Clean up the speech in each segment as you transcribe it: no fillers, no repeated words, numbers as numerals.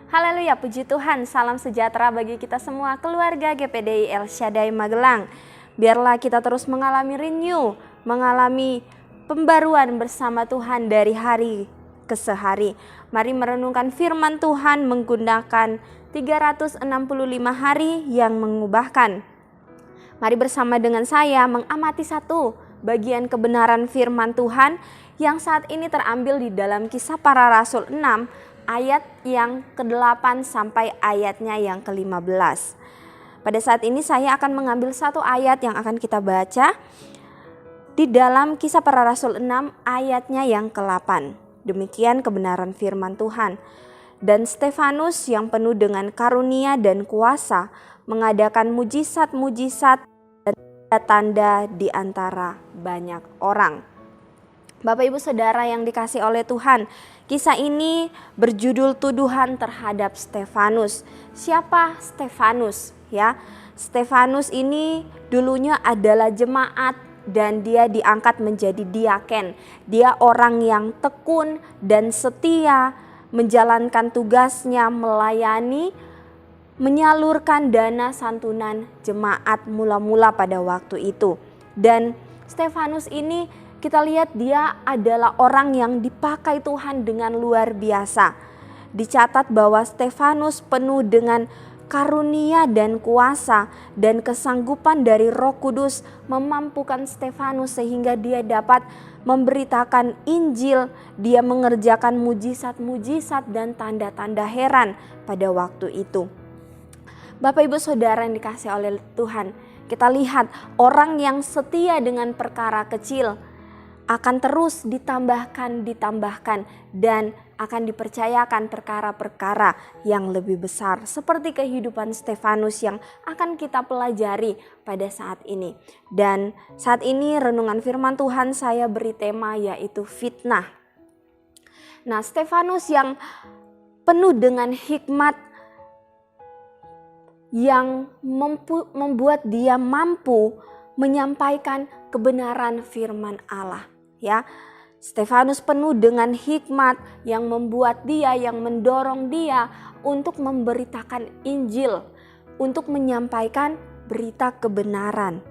Haleluya, puji Tuhan, salam sejahtera bagi kita semua keluarga GPDI El Shaddai Magelang. Biarlah kita terus mengalami renew, mengalami pembaruan bersama Tuhan dari hari ke sehari. Mari merenungkan firman Tuhan menggunakan 365 hari yang mengubahkan. Mari bersama dengan saya mengamati satu bagian kebenaran firman Tuhan yang saat ini terambil di dalam Kisah Para Rasul 6 ayat yang ke-8 sampai ayatnya yang ke-15. Pada saat ini saya akan mengambil satu ayat yang akan kita baca di dalam Kisah Para Rasul 6 ayatnya yang ke-8. Demikian kebenaran firman Tuhan. Dan Stefanus yang penuh dengan karunia dan kuasa mengadakan mujizat-mujizat dan tanda di antara banyak orang. Bapak Ibu Saudara yang dikasihi oleh Tuhan, kisah ini berjudul tuduhan terhadap Stefanus. Siapa Stefanus? Ya, Stefanus ini dulunya adalah jemaat dan dia diangkat menjadi diaken. Dia orang yang tekun dan setia menjalankan tugasnya melayani, menyalurkan dana santunan jemaat mula-mula pada waktu itu. Dan Stefanus ini kita lihat dia adalah orang yang dipakai Tuhan dengan luar biasa. Dicatat bahwa Stefanus penuh dengan karunia dan kuasa dan kesanggupan dari Roh Kudus memampukan Stefanus sehingga dia dapat memberitakan Injil. Dia mengerjakan mujizat-mujizat dan tanda-tanda heran pada waktu itu. Bapak Ibu Saudara yang dikasihi oleh Tuhan, kita lihat orang yang setia dengan perkara kecil akan terus ditambahkan dan akan dipercayakan perkara-perkara yang lebih besar seperti kehidupan Stefanus yang akan kita pelajari pada saat ini. Dan saat ini renungan firman Tuhan saya beri tema yaitu fitnah. Nah, Stefanus yang penuh dengan hikmat yang membuat dia mampu menyampaikan kebenaran firman Allah. Ya, Stefanus penuh dengan hikmat yang membuat dia, yang mendorong dia untuk memberitakan Injil, untuk menyampaikan berita kebenaran.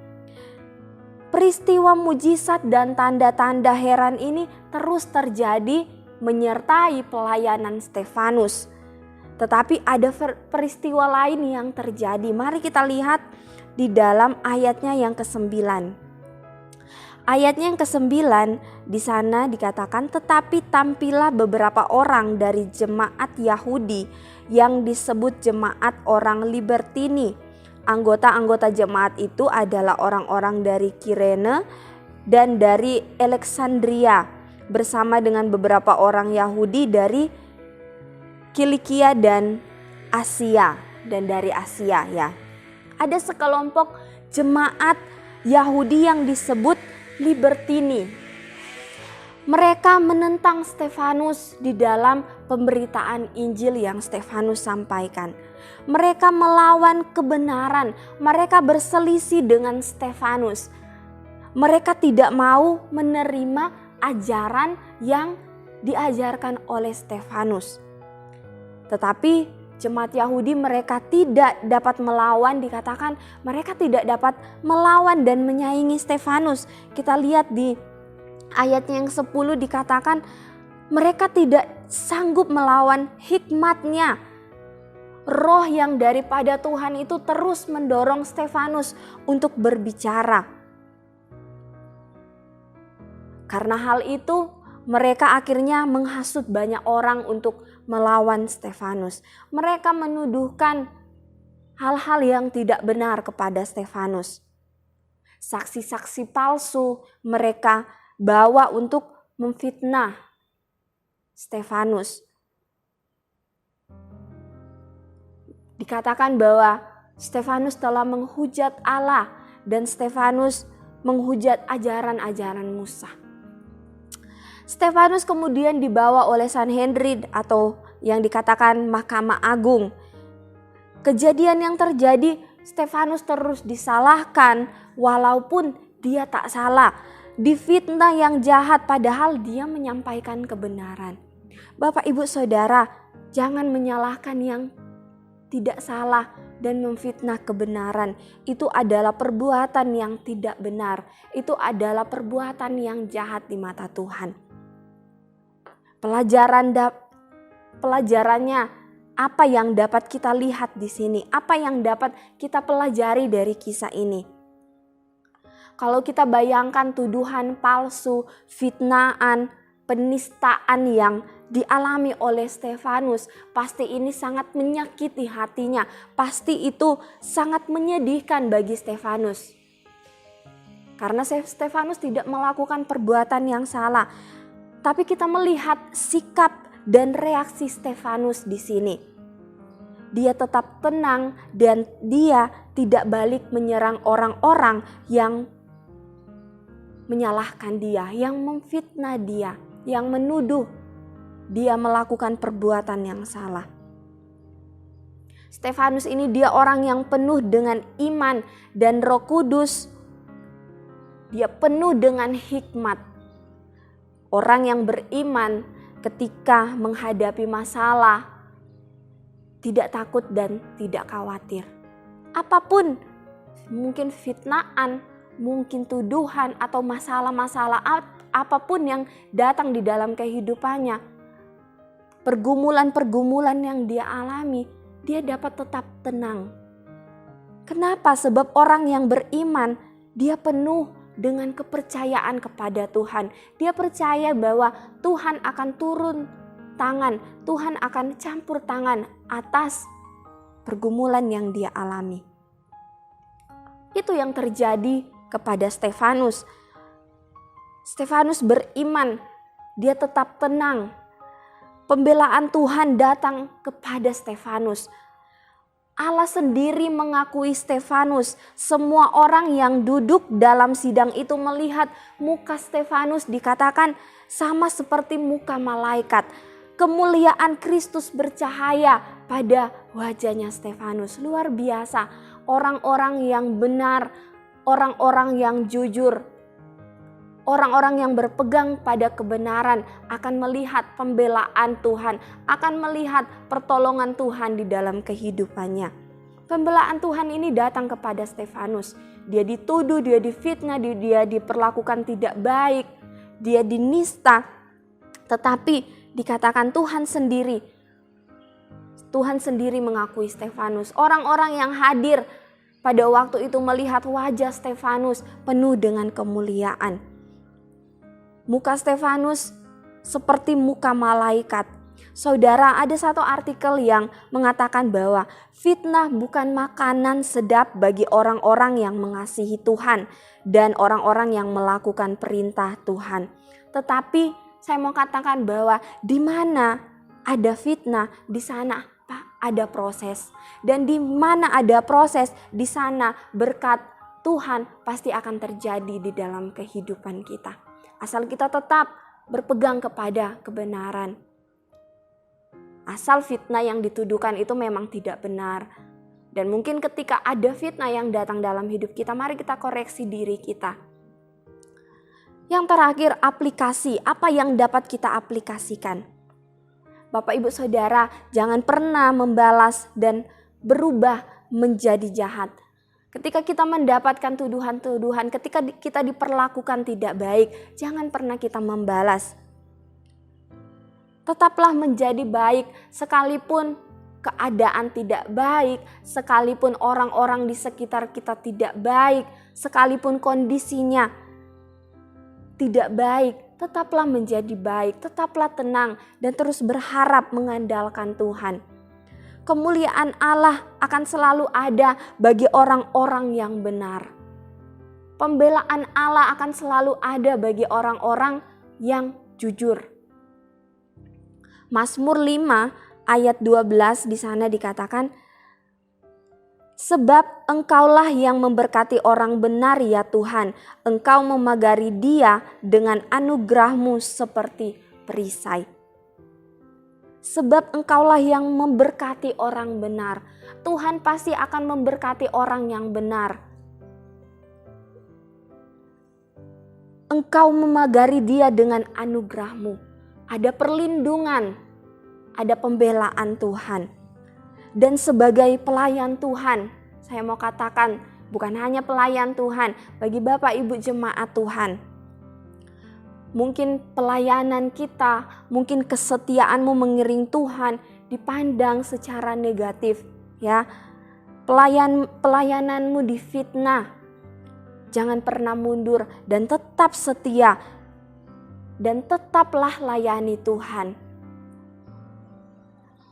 Peristiwa mujizat dan tanda-tanda heran ini terus terjadi menyertai pelayanan Stefanus. Tetapi ada peristiwa lain yang terjadi. Mari kita lihat di dalam ayatnya yang ke-9. Ayatnya yang ke-9 di sana dikatakan, tetapi tampillah beberapa orang dari jemaat Yahudi yang disebut jemaat orang Libertini. Anggota-anggota jemaat itu adalah orang-orang dari Kirene dan dari Alexandria bersama dengan beberapa orang Yahudi dari Kilikia dan Asia ya. Ada sekelompok jemaat Yahudi yang disebut Libertini. Mereka menentang Stefanus di dalam pemberitaan Injil yang Stefanus sampaikan. Mereka melawan kebenaran, mereka berselisih dengan Stefanus. Mereka tidak mau menerima ajaran yang diajarkan oleh Stefanus. Tetapi jemaat Yahudi mereka tidak dapat melawan, dikatakan mereka tidak dapat melawan dan menyaingi Stefanus. Kita lihat di ayatnya yang 10 dikatakan mereka tidak sanggup melawan hikmatnya. Roh yang daripada Tuhan itu terus mendorong Stefanus untuk berbicara. Karena hal itu mereka akhirnya menghasut banyak orang untuk melawan Stefanus. Mereka menuduhkan hal-hal yang tidak benar kepada Stefanus. Saksi-saksi palsu mereka bawa untuk memfitnah Stefanus. Dikatakan bahwa Stefanus telah menghujat Allah dan Stefanus menghujat ajaran-ajaran Musa. Stefanus kemudian dibawa oleh Sanhedrin atau yang dikatakan Mahkamah Agung. Kejadian yang terjadi, Stefanus terus disalahkan walaupun dia tak salah. Difitnah yang jahat padahal dia menyampaikan kebenaran. Bapak Ibu Saudara, Jangan menyalahkan yang tidak salah dan memfitnah kebenaran. Itu adalah perbuatan yang tidak benar. Itu adalah perbuatan yang jahat di mata Tuhan. Pelajarannya apa yang dapat kita lihat di sini? Apa yang dapat kita pelajari dari kisah ini? Kalau kita bayangkan tuduhan palsu, fitnaan, penistaan yang dialami oleh Stefanus, pasti ini sangat menyakiti hatinya. Pasti itu sangat menyedihkan bagi Stefanus. Karena Stefanus tidak melakukan perbuatan yang salah. Tapi kita melihat sikap dan reaksi Stefanus di sini. Dia tetap tenang dan dia tidak balik menyerang orang-orang yang menyalahkan dia, yang memfitnah dia, yang menuduh dia melakukan perbuatan yang salah. Stefanus ini dia orang yang penuh dengan iman dan Roh Kudus. Dia penuh dengan hikmat. Orang yang beriman ketika menghadapi masalah tidak takut dan tidak khawatir. Apapun, mungkin fitnaan, mungkin tuduhan atau masalah-masalah apapun yang datang di dalam kehidupannya, pergumulan-pergumulan yang dia alami, dia dapat tetap tenang. Kenapa? Sebab orang yang beriman, dia penuh dengan kepercayaan kepada Tuhan. Dia percaya bahwa Tuhan akan turun tangan, Tuhan akan campur tangan atas pergumulan yang dia alami. Itu yang terjadi kepada Stefanus. Stefanus beriman, dia tetap tenang. Pembelaan Tuhan datang kepada Stefanus. Allah sendiri mengakui Stefanus. Semua orang yang duduk dalam sidang itu melihat muka Stefanus dikatakan sama seperti muka malaikat. Kemuliaan Kristus bercahaya pada wajahnya Stefanus. Luar biasa. Orang-orang yang benar, orang-orang yang jujur, orang-orang yang berpegang pada kebenaran akan melihat pembelaan Tuhan, akan melihat pertolongan Tuhan di dalam kehidupannya. Pembelaan Tuhan ini datang kepada Stefanus. Dia dituduh, dia difitnah, dia diperlakukan tidak baik, dia dinista. Tetapi dikatakan Tuhan sendiri mengakui Stefanus. Orang-orang yang hadir pada waktu itu melihat wajah Stefanus penuh dengan kemuliaan. Muka Stefanus seperti muka malaikat. Saudara, ada satu artikel yang mengatakan bahwa fitnah bukan makanan sedap bagi orang-orang yang mengasihi Tuhan dan orang-orang yang melakukan perintah Tuhan. Tetapi saya mau katakan bahwa di mana ada fitnah, di sana ada proses. Dan di mana ada proses, di sana berkat Tuhan pasti akan terjadi di dalam kehidupan kita. Asal kita tetap berpegang kepada kebenaran. Asal fitnah yang dituduhkan itu memang tidak benar. Dan mungkin ketika ada fitnah yang datang dalam hidup kita, mari kita koreksi diri kita. Yang terakhir, aplikasi. Apa yang dapat kita aplikasikan? Bapak, Ibu, Saudara, jangan pernah membalas dan berubah menjadi jahat. Ketika kita mendapatkan tuduhan-tuduhan, ketika kita diperlakukan tidak baik, jangan pernah kita membalas. Tetaplah menjadi baik sekalipun keadaan tidak baik, sekalipun orang-orang di sekitar kita tidak baik, sekalipun kondisinya tidak baik, tetaplah menjadi baik, tetaplah tenang dan terus berharap mengandalkan Tuhan. Kemuliaan Allah akan selalu ada bagi orang-orang yang benar. Pembelaan Allah akan selalu ada bagi orang-orang yang jujur. Mazmur 5 ayat 12 di sana dikatakan, sebab Engkaulah yang memberkati orang benar ya Tuhan, Engkau memagari dia dengan anugerah-Mu seperti perisai. Sebab Engkaulah yang memberkati orang benar. Tuhan pasti akan memberkati orang yang benar. Engkau memagari dia dengan anugerah-Mu. Ada perlindungan, ada pembelaan Tuhan. Dan sebagai pelayan Tuhan, saya mau katakan bukan hanya pelayan Tuhan, bagi Bapak Ibu jemaat Tuhan. Mungkin pelayanan kita, mungkin kesetiaanmu mengiring Tuhan dipandang secara negatif, ya. Pelayananmu difitnah. Jangan pernah mundur dan tetap setia dan tetaplah layani Tuhan.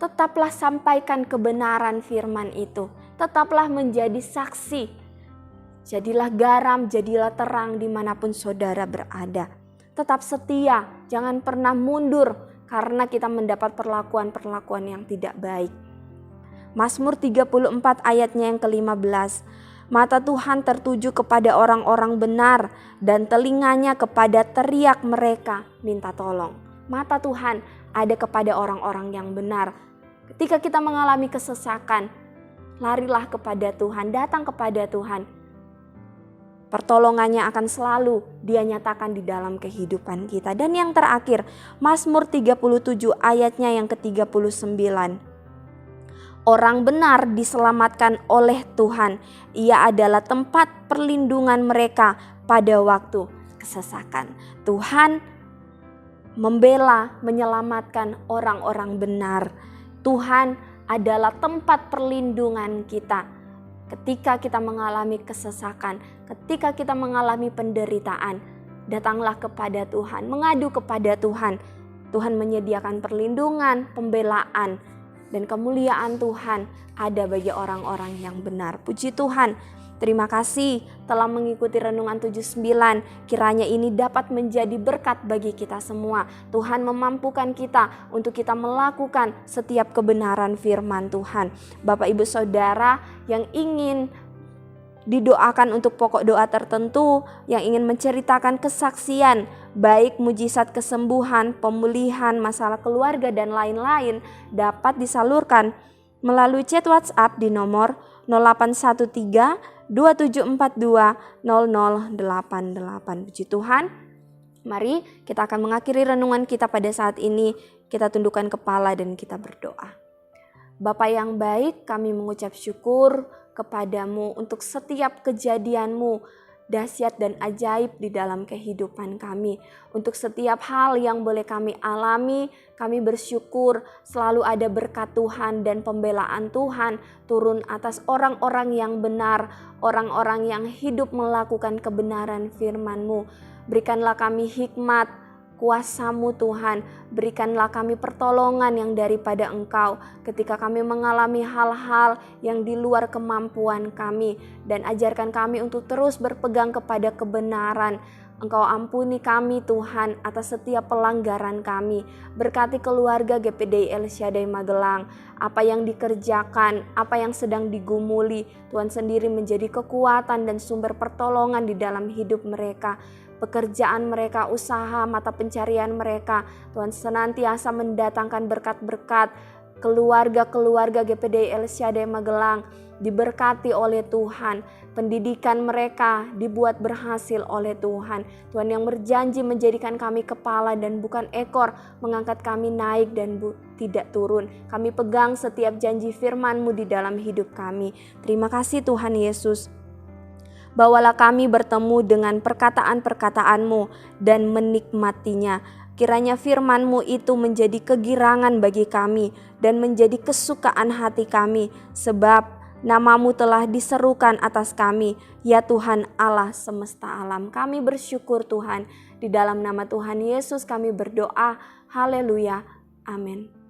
Tetaplah sampaikan kebenaran firman itu. Tetaplah menjadi saksi. Jadilah garam, jadilah terang dimanapun saudara berada. Tetap setia, jangan pernah mundur karena kita mendapat perlakuan-perlakuan yang tidak baik. Mazmur 34 ayatnya yang ke-15. Mata Tuhan tertuju kepada orang-orang benar dan telinganya kepada teriak mereka minta tolong. Mata Tuhan ada kepada orang-orang yang benar. Ketika kita mengalami kesesakan, larilah kepada Tuhan, datang kepada Tuhan. Pertolongannya akan selalu Dia nyatakan di dalam kehidupan kita. Dan yang terakhir, Mazmur 37 ayatnya yang ke-39. Orang benar diselamatkan oleh Tuhan. Ia adalah tempat perlindungan mereka pada waktu kesesakan. Tuhan membela, menyelamatkan orang-orang benar. Tuhan adalah tempat perlindungan kita. Ketika kita mengalami kesesakan, ketika kita mengalami penderitaan, datanglah kepada Tuhan, mengadu kepada Tuhan. Tuhan menyediakan perlindungan, pembelaan, dan kemuliaan Tuhan ada bagi orang-orang yang benar. Puji Tuhan, terima kasih telah mengikuti Renungan 79. Kiranya ini dapat menjadi berkat bagi kita semua. Tuhan memampukan kita untuk kita melakukan setiap kebenaran firman Tuhan. Bapak Ibu Saudara yang ingin didoakan untuk pokok doa tertentu, yang ingin menceritakan kesaksian, baik mujizat kesembuhan, pemulihan, masalah keluarga dan lain-lain, dapat disalurkan melalui chat WhatsApp di nomor 0813 2742 0088. Puji Tuhan. Mari kita akan mengakhiri renungan kita pada saat ini. Kita tundukkan kepala dan kita berdoa. Bapa yang baik, kami mengucap syukur kepadamu untuk setiap kejadianmu dahsyat dan ajaib di dalam kehidupan kami. Untuk setiap hal yang boleh kami alami, kami bersyukur selalu ada berkat Tuhan dan pembelaan Tuhan turun atas orang-orang yang benar, orang-orang yang hidup melakukan kebenaran firman-Mu. Berikanlah kami hikmat, kuasa-Mu Tuhan, berikanlah kami pertolongan yang daripada Engkau ketika kami mengalami hal-hal yang di luar kemampuan kami, dan ajarkan kami untuk terus berpegang kepada kebenaran. Engkau ampuni kami Tuhan atas setiap pelanggaran kami. Berkati keluarga GPDI El Shaddai Magelang. Apa yang dikerjakan, apa yang sedang digumuli, Tuhan sendiri menjadi kekuatan dan sumber pertolongan di dalam hidup mereka. Pekerjaan mereka, usaha, mata pencarian mereka, Tuhan senantiasa mendatangkan berkat-berkat. Keluarga-keluarga GPDI El Shaddai Magelang diberkati oleh Tuhan. Pendidikan mereka dibuat berhasil oleh Tuhan. Tuhan yang berjanji menjadikan kami kepala dan bukan ekor, mengangkat kami naik dan tidak turun. Kami pegang setiap janji firman-Mu di dalam hidup kami. Terima kasih Tuhan Yesus. Bawalah kami bertemu dengan perkataan-perkataan-Mu dan menikmatinya. Kiranya firman-Mu itu menjadi kegirangan bagi kami dan menjadi kesukaan hati kami, sebab nama-Mu telah diserukan atas kami, ya Tuhan Allah semesta alam. Kami bersyukur Tuhan, di dalam nama Tuhan Yesus kami berdoa. Haleluya. Amin.